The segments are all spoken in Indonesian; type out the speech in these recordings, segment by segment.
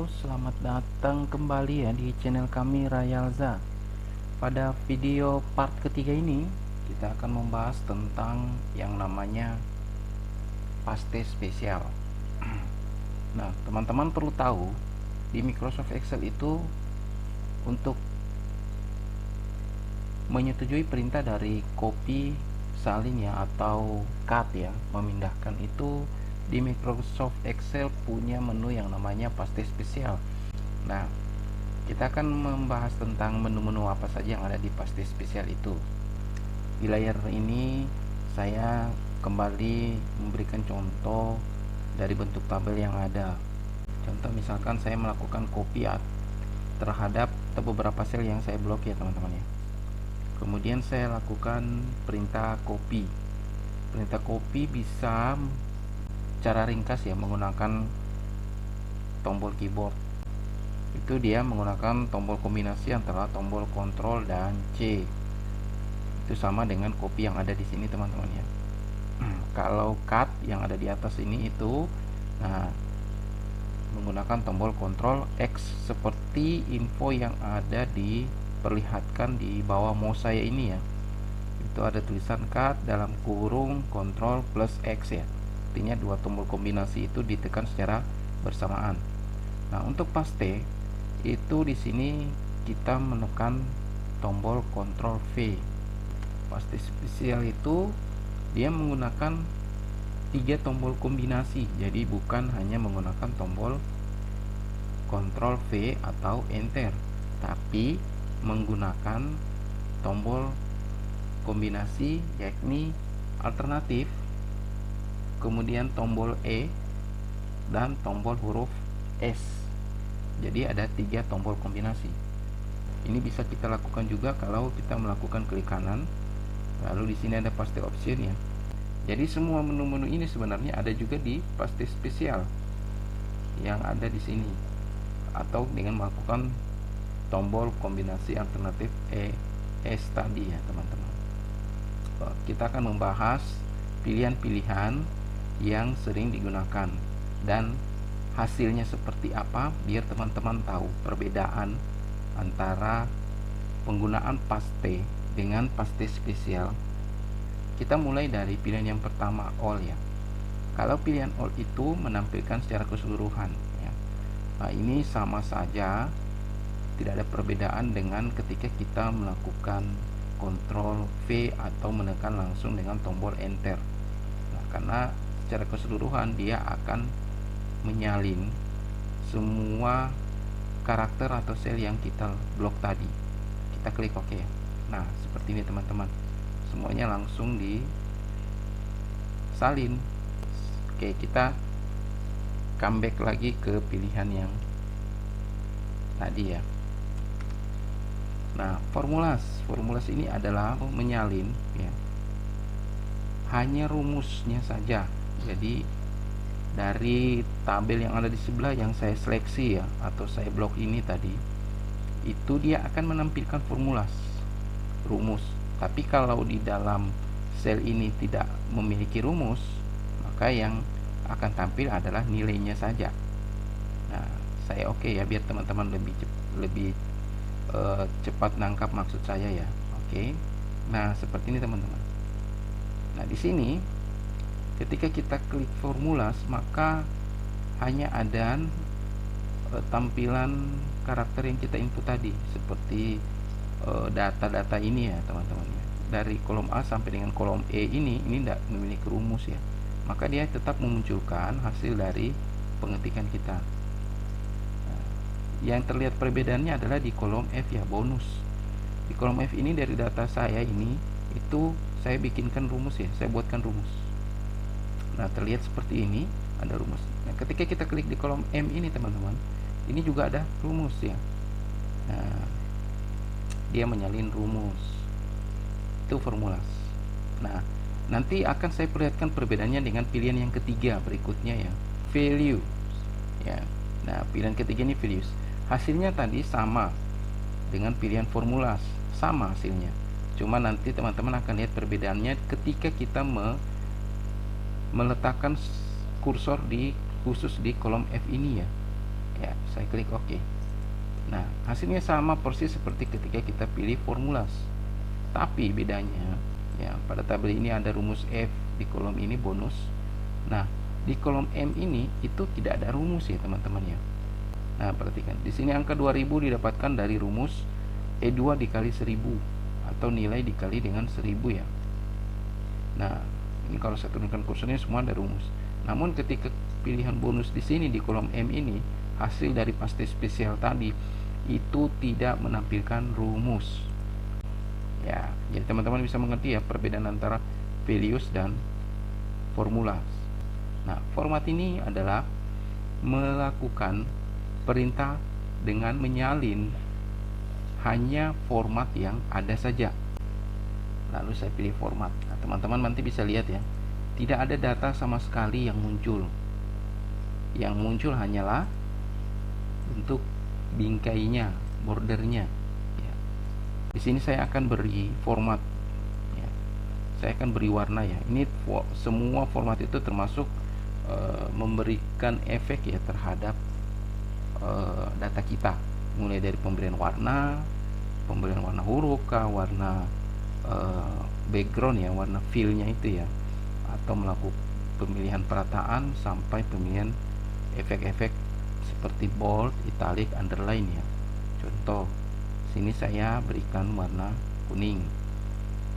Halo, selamat datang kembali ya di channel kami Rayalza. Pada video part ketiga ini, kita akan membahas tentang yang namanya paste spesial. Nah, teman-teman perlu tahu, di Microsoft Excel itu untuk menyetujui perintah dari copy, salin ya, atau cut ya, memindahkan itu di Microsoft Excel punya menu yang namanya paste spesial. Nah, kita akan membahas tentang menu-menu apa saja yang ada di paste spesial itu. Di layar ini saya kembali memberikan contoh dari bentuk tabel yang ada. Contoh misalkan saya melakukan copy terhadap beberapa sel yang saya blok ya teman-teman ya. Kemudian saya lakukan perintah copy. Perintah copy bisa cara ringkas ya menggunakan tombol keyboard. Itu dia menggunakan tombol kombinasi antara tombol Ctrl dan C. Itu sama dengan copy yang ada di sini teman-teman ya. Kalau cut yang ada di atas ini itu menggunakan tombol Ctrl X seperti info yang ada diperlihatkan di bawah mouse saya ini ya. Itu ada tulisan cut dalam kurung Ctrl plus X ya. Artinya dua tombol kombinasi itu ditekan secara bersamaan. Nah, untuk paste itu di sini kita menekan tombol Ctrl V. Paste spesial itu dia menggunakan 3 tombol kombinasi. Jadi bukan hanya menggunakan tombol Ctrl V atau Enter, tapi menggunakan tombol kombinasi yakni alternatif, kemudian tombol E dan tombol huruf S. Jadi ada 3 tombol kombinasi. Ini bisa kita lakukan juga kalau kita melakukan klik kanan. Lalu di sini ada paste option ya. Jadi semua menu-menu ini sebenarnya ada juga di paste spesial yang ada di sini, atau dengan melakukan tombol kombinasi alternatif ES tadi ya teman-teman. Kita akan membahas pilihan-pilihan yang sering digunakan dan hasilnya seperti apa biar teman-teman tahu perbedaan antara penggunaan paste dengan paste spesial. Kita mulai dari pilihan yang pertama, all ya. Kalau pilihan all itu menampilkan secara keseluruhan ya. Nah, ini sama saja, tidak ada perbedaan dengan ketika kita melakukan Ctrl V atau menekan langsung dengan tombol enter. Nah, karena secara keseluruhan dia akan menyalin semua karakter atau sel yang kita blok tadi. Kita klik OK. Nah, seperti ini teman-teman. Semuanya langsung disalin. Oke, kita comeback lagi ke pilihan yang tadi ya. Nah, formulas ini adalah menyalin ya, hanya rumusnya saja. Jadi dari tabel yang ada di sebelah yang saya seleksi ya, atau saya blok ini tadi, itu dia akan menampilkan rumus. Tapi kalau di dalam sel ini tidak memiliki rumus, maka yang akan tampil adalah nilainya saja. Nah, saya oke ya biar teman-teman lebih cepat nangkap maksud saya ya. Oke. Nah, seperti ini teman-teman. Nah, di sini ketika kita klik formulas, maka hanya ada tampilan karakter yang kita input tadi, seperti data-data ini ya teman-teman ya. Dari kolom A sampai dengan kolom E ini tidak memiliki rumus ya, maka dia tetap memunculkan hasil dari pengetikan kita. Nah, yang terlihat perbedaannya adalah di kolom F ya, bonus. Di kolom F ini dari data saya ini, itu saya bikinkan rumus ya, saya buatkan rumus. Nah, terlihat seperti ini, ada rumus. Nah, ketika kita klik di kolom M ini teman-teman, ini juga ada rumus ya. Nah, dia menyalin rumus. Itu formulas. Nah, nanti akan saya perlihatkan perbedaannya dengan pilihan yang ketiga berikutnya ya, values ya. Nah, pilihan ketiga ini values. Hasilnya tadi sama dengan pilihan formulas, sama hasilnya. Cuma nanti teman-teman akan lihat perbedaannya ketika kita meletakkan kursor khusus di kolom F ini ya. Ya, saya klik OK. Nah, hasilnya sama persis seperti ketika kita pilih formulas. Tapi bedanya, ya, pada tabel ini ada rumus F, di kolom ini bonus. Nah, di kolom M ini itu tidak ada rumus ya, teman-teman ya. Nah, perhatikan. Di sini angka 2000 didapatkan dari rumus E2 dikali 1000 atau nilai dikali dengan 1000 ya. Nah, ini kalau saya turunkan kursornya semua ada rumus. Namun ketika pilihan bonus di sini di kolom M ini, hasil dari pasti spesial tadi itu tidak menampilkan rumus. Ya, jadi teman-teman bisa mengerti ya perbedaan antara values dan formulas. Nah, format ini adalah melakukan perintah dengan menyalin hanya format yang ada saja. Lalu saya pilih format. Nah, teman-teman nanti bisa lihat ya, tidak ada data sama sekali yang muncul. Yang muncul hanyalah bentuk bingkainya, bordernya. Ya. Di sini saya akan beri format. Ya. Saya akan beri warna ya. Ini semua format itu termasuk memberikan efek ya terhadap data kita, mulai dari pemberian warna huruf kah, warna background ya, warna fill-nya itu ya, atau melakukan pemilihan perataan sampai pemilihan efek-efek seperti bold, italic, underline ya. Contoh, sini saya berikan warna kuning.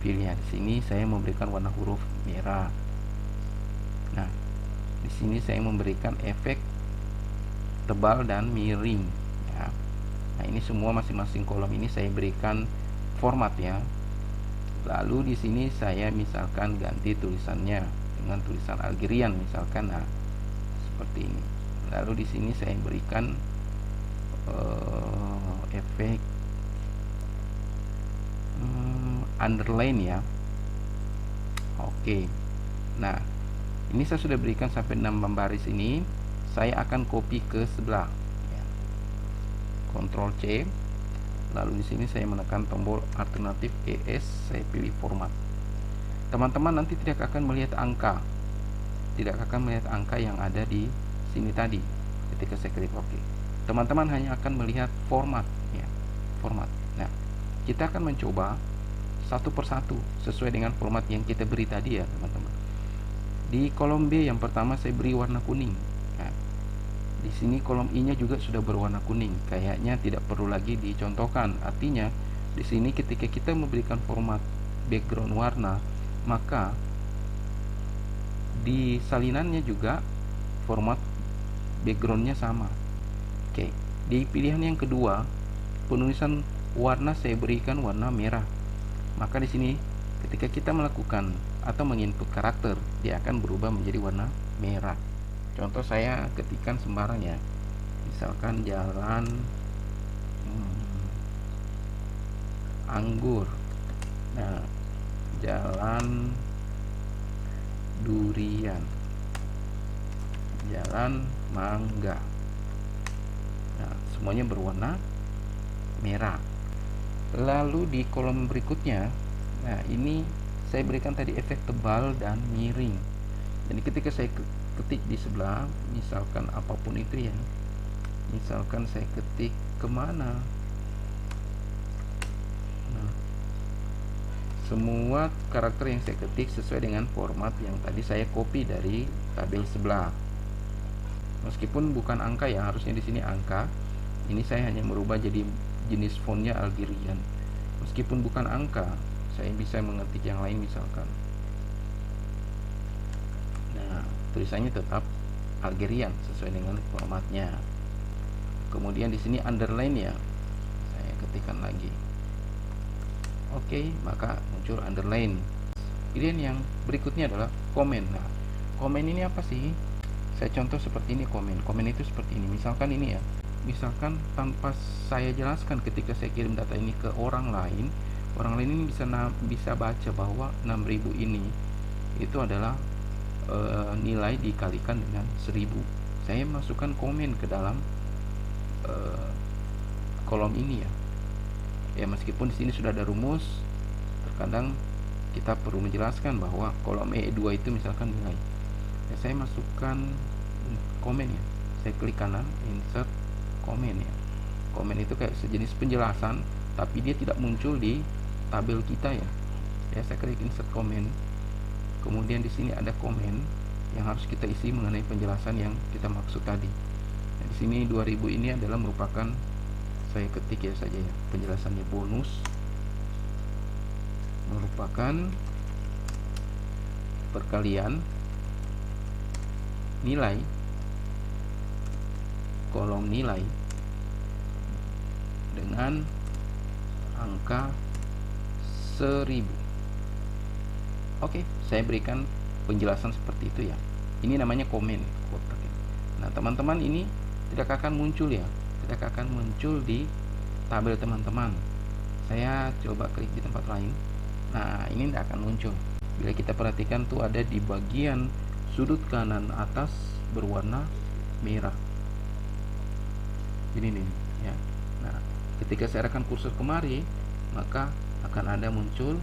Fill-nya di sini saya memberikan warna huruf merah. Nah, di sini saya memberikan efek tebal dan miring ya. Nah, ini semua masing-masing kolom ini saya berikan format ya. Lalu di sini saya misalkan ganti tulisannya dengan tulisan Algerian misalkan. Nah, seperti ini. Lalu di sini saya berikan efek underline ya. Oke. Nah, ini saya sudah berikan sampai 6 baris ini. Saya akan copy ke sebelah ya. Ctrl C. Lalu di sini saya menekan tombol alternatif ES, saya pilih format. Teman-teman nanti tidak akan melihat angka. Tidak akan melihat angka yang ada di sini tadi ketika saya klik OK. Teman-teman hanya akan melihat format ya, format. Nah, kita akan mencoba satu persatu sesuai dengan format yang kita beri tadi ya, teman-teman. Di kolom B yang pertama saya beri warna kuning. Nah, di sini kolom I-nya juga sudah berwarna kuning. Kayaknya tidak perlu lagi dicontohkan. Artinya, di sini ketika kita memberikan format background warna, maka di salinannya juga format backgroundnya sama. Oke, di pilihan yang kedua, penulisan warna saya berikan warna merah. Maka di sini ketika kita melakukan atau menginput karakter, dia akan berubah menjadi warna merah. Contoh saya ketikkan sembarang ya, misalkan jalan anggur. Nah, jalan durian, jalan mangga. Nah, semuanya berwarna merah. Lalu di kolom berikutnya, nah ini saya berikan tadi efek tebal dan miring. Jadi ketika saya ketik di sebelah, misalkan apapun itu ya, misalkan saya ketik kemana, nah, semua karakter yang saya ketik sesuai dengan format yang tadi saya copy dari tabel sebelah. Meskipun bukan angka ya, harusnya di sini angka. Ini saya hanya merubah jadi jenis fontnya Algerian. Meskipun bukan angka, saya bisa mengetik yang lain misalkan. Nah, tulisannya tetap Algerian sesuai dengan formatnya. Kemudian di sini underline ya, saya ketikkan lagi. Oke, maka muncul underline. Pilihan yang berikutnya adalah komen. Nah, komen ini apa sih? Saya contoh seperti ini komen. Komen itu seperti ini. Misalkan ini ya. Misalkan tanpa saya jelaskan ketika saya kirim data ini ke orang lain ini bisa baca bahwa 6000 ini itu adalah nilai dikalikan dengan 1000. Saya masukkan komen ke dalam kolom ini ya. Ya, meskipun di sini sudah ada rumus, terkadang kita perlu menjelaskan bahwa kolom E2 itu misalkan nilai. Ya, saya masukkan komen ya. Saya klik kanan, insert, komen ya. Komen itu kayak sejenis penjelasan, tapi dia tidak muncul di tabel kita ya. Saya klik insert comment. Kemudian di sini ada komen yang harus kita isi mengenai penjelasan yang kita maksud tadi. Nah, di sini 2000 ini adalah merupakan, saya ketik ya saja ya, penjelasannya bonus merupakan perkalian nilai kolom nilai dengan angka 1000. Oke, saya berikan penjelasan seperti itu ya. Ini namanya komen kotak. Nah, teman-teman, ini tidak akan muncul ya, tidak akan muncul di tabel teman-teman. Saya coba klik di tempat lain. Nah, ini tidak akan muncul. Bila kita perhatikan tuh ada di bagian sudut kanan atas berwarna merah. Ini nih ya. Nah, ketika saya arahkan kursor kemari, maka akan ada muncul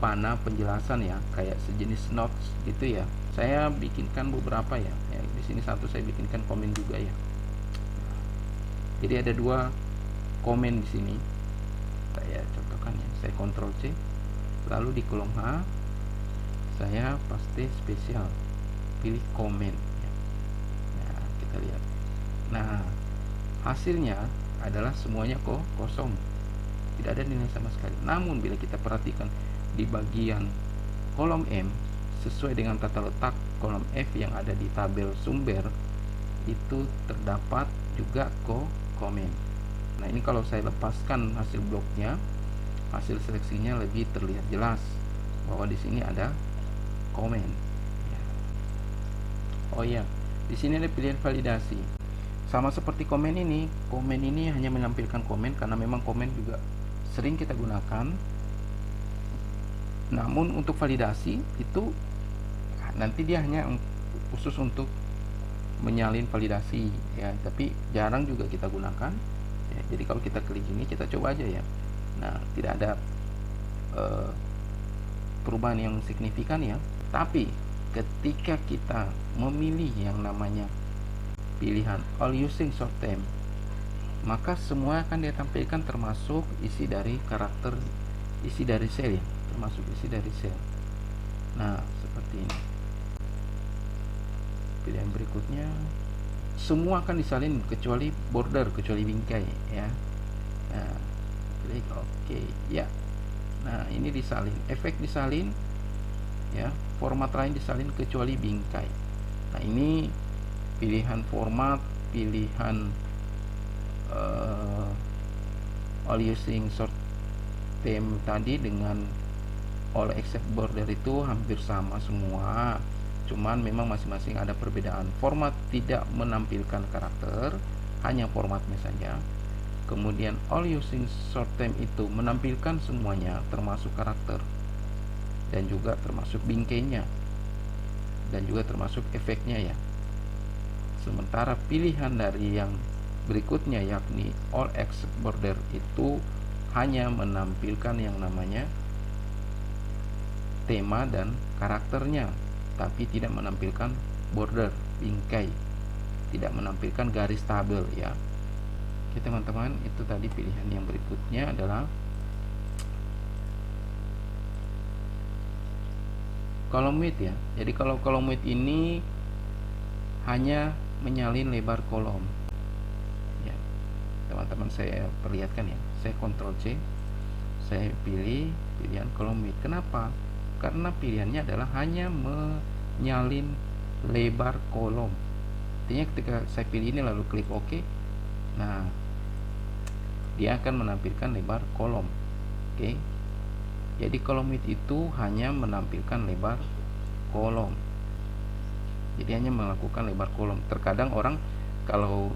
panah penjelasan ya, kayak sejenis notes gitu ya. Saya bikinkan beberapa ya. Di sini satu saya bikinkan komen juga ya. Jadi ada 2 komen di sini. Saya contohkan ya. Saya Ctrl C, lalu di kolom H saya paste spesial, pilih komen ya. Nah, kita lihat. Nah, hasilnya adalah semuanya kosong, tidak ada nilai sama sekali. Namun bila kita perhatikan di bagian kolom M, sesuai dengan tata letak kolom F yang ada di tabel sumber, itu terdapat juga komen. Nah, ini kalau saya lepaskan hasil bloknya, hasil seleksinya lebih terlihat jelas bahwa di sini ada komen. Oh ya, di sini ada pilihan validasi. Sama seperti komen ini hanya menampilkan komen karena memang komen juga sering kita gunakan. Namun untuk validasi itu nanti dia hanya khusus untuk menyalin validasi ya, tapi jarang juga kita gunakan ya. Jadi kalau kita klik ini, kita coba aja ya. Nah, tidak ada perubahan yang signifikan ya. Tapi ketika kita memilih yang namanya pilihan all using short term, maka semua akan ditampilkan termasuk isi dari karakter, isi dari sel ya, termasuk isi dari sel. Nah, seperti ini. Pilihan berikutnya semua akan disalin kecuali border, kecuali bingkai ya. Nah, klik OK ya. Nah, ini disalin, efek disalin ya, format lain disalin kecuali bingkai. Nah, ini pilihan format, pilihan all using short term tadi dengan all except border itu hampir sama semua, cuman memang masing-masing ada perbedaan. Format tidak menampilkan karakter, hanya formatnya saja. Kemudian all using short term itu menampilkan semuanya termasuk karakter, dan juga termasuk bingkainya, dan juga termasuk efeknya ya. Sementara pilihan dari yang berikutnya yakni all except border itu hanya menampilkan yang namanya tema dan karakternya, tapi tidak menampilkan border, bingkai, tidak menampilkan garis tabel ya. Oke teman-teman, itu tadi pilihan yang berikutnya adalah column width ya. Jadi kalau column width ini hanya menyalin lebar kolom ya. Teman-teman, saya perlihatkan ya. Saya Ctrl C, saya pilih pilihan column width. Kenapa? Karena pilihannya adalah hanya menyalin lebar kolom. Artinya ketika saya pilih ini lalu klik OK, nah dia akan menampilkan lebar kolom. Oke. Jadi kolom width itu hanya menampilkan lebar kolom. Jadi hanya melakukan lebar kolom. Terkadang orang kalau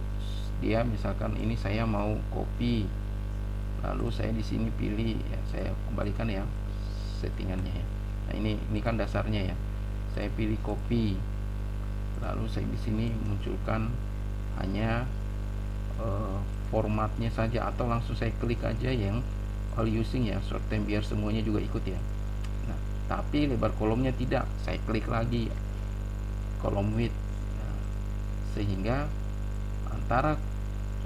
dia misalkan ini saya mau copy, lalu saya di sini pilih ya, saya kembalikan ya settingannya ya. Nah, ini kan dasarnya ya. Saya pilih copy. Lalu saya di sini munculkan hanya formatnya saja, atau langsung saya klik aja yang all using ya, short term, biar semuanya juga ikut ya. Nah, tapi lebar kolomnya tidak, saya klik lagi column width. Nah, sehingga antara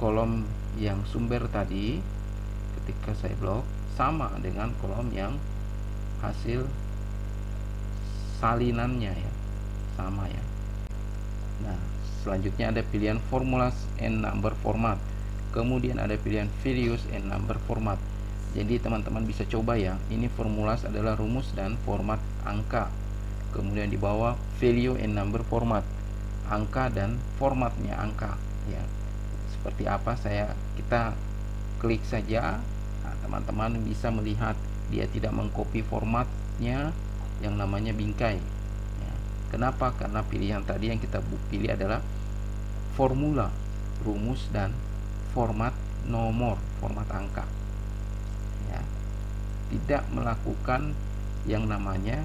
kolom yang sumber tadi ketika saya blok sama dengan kolom yang hasil salinannya ya, sama ya. Nah, selanjutnya ada pilihan formulas and number format, kemudian ada pilihan values and number format. Jadi teman-teman bisa coba ya, ini formulas adalah rumus dan format angka, kemudian di bawah value and number format, angka dan formatnya angka ya. Seperti apa kita klik saja. Nah, teman-teman bisa melihat dia tidak mengcopy formatnya yang namanya bingkai ya. Kenapa? Karena pilihan tadi yang kita pilih adalah formula, rumus, dan format nomor, format angka ya. Tidak melakukan yang namanya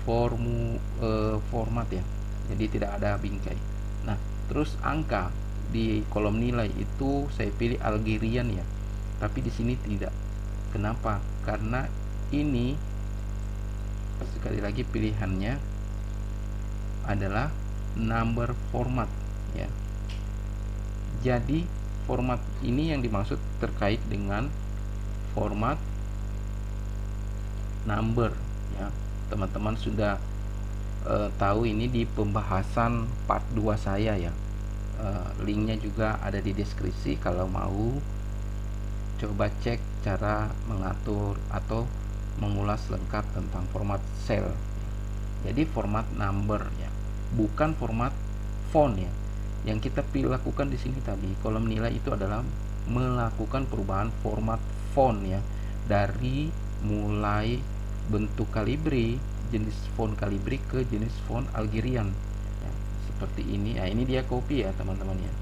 format ya, jadi tidak ada bingkai. Nah, terus angka di kolom nilai itu saya pilih Algerian ya, tapi di sini tidak. Kenapa? Karena ini sekali lagi pilihannya adalah number format ya. Jadi format ini yang dimaksud terkait dengan format number ya. Teman-teman sudah tahu ini di pembahasan part 2 saya ya. Linknya juga ada di deskripsi kalau mau coba cek cara mengatur atau mengulas lengkap tentang format cell. Jadi format number ya, bukan format font ya. Yang kita lakukan di sini tadi kolom nilai itu adalah melakukan perubahan format font ya, dari mulai bentuk Calibri, jenis font Calibri ke jenis font Algerian ya, seperti ini. Nah, ini dia copy ya teman-teman ya,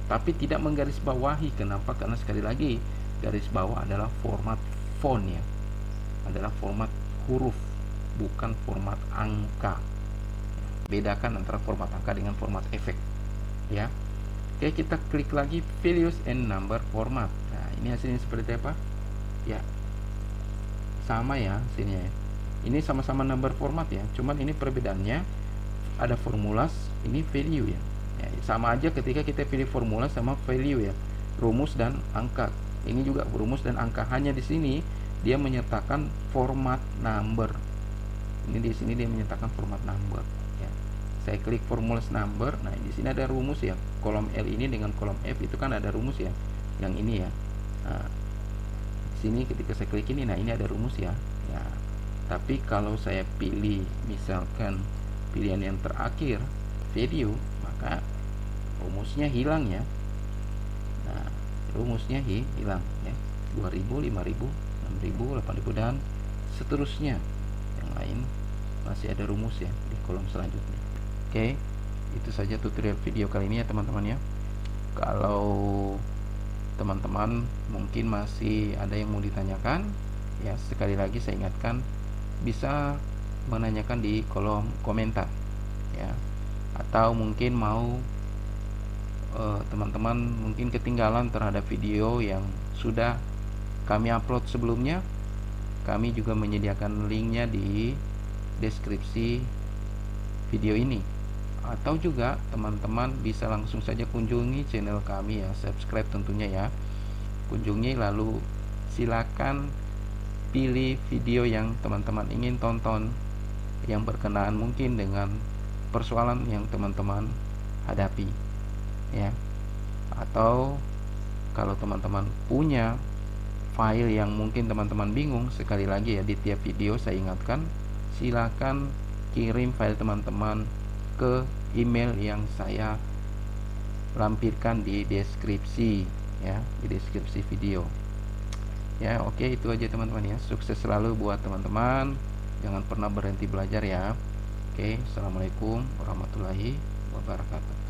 tapi tidak menggarisbawahi. Kenapa? Karena sekali lagi garis bawah adalah format font ya, adalah format huruf, bukan format angka. Bedakan antara format angka dengan format efek ya. Oke, kita klik lagi values and number format. Nah, ini hasilnya seperti apa ya, sama ya hasilnya ya. Ini sama-sama number format ya, cuman ini perbedaannya ada formulas, ini value ya. Ya, sama aja ketika kita pilih formulas sama value ya, rumus dan angka. Ini juga rumus dan angka, hanya di sini dia menyertakan format number. Ini di sini dia menyertakan format number ya. Saya klik formulas number. Nah, di sini ada rumus ya. Kolom L ini dengan kolom F itu kan ada rumus ya. Yang ini ya. Nah, di sini ketika saya klik ini, nah ini ada rumus ya. Ya. Tapi kalau saya pilih misalkan pilihan yang terakhir value, maka rumusnya hilang ya. Nah, rumusnya hilang ya. 2000, 5000, 6000, 8000 dan seterusnya. Yang lain masih ada rumus ya di kolom selanjutnya. Oke, itu saja tutorial video kali ini ya teman-teman ya. Kalau teman-teman mungkin masih ada yang mau ditanyakan ya, sekali lagi saya ingatkan bisa menanyakan di kolom komentar ya. Atau mungkin mau teman-teman mungkin ketinggalan terhadap video yang sudah kami upload sebelumnya, kami juga menyediakan linknya di deskripsi video ini. Atau juga teman-teman bisa langsung saja kunjungi channel kami ya, subscribe tentunya ya, kunjungi, lalu silakan pilih video yang teman-teman ingin tonton yang berkenaan mungkin dengan persoalan yang teman-teman hadapi ya. Atau kalau teman-teman punya file yang mungkin teman-teman bingung, sekali lagi ya di tiap video saya ingatkan, silakan kirim file teman-teman ke email yang saya lampirkan di deskripsi ya, di deskripsi video ya. Oke, itu aja teman-teman ya. Sukses selalu buat teman-teman, jangan pernah berhenti belajar ya. Oke, assalamualaikum warahmatullahi wabarakatuh.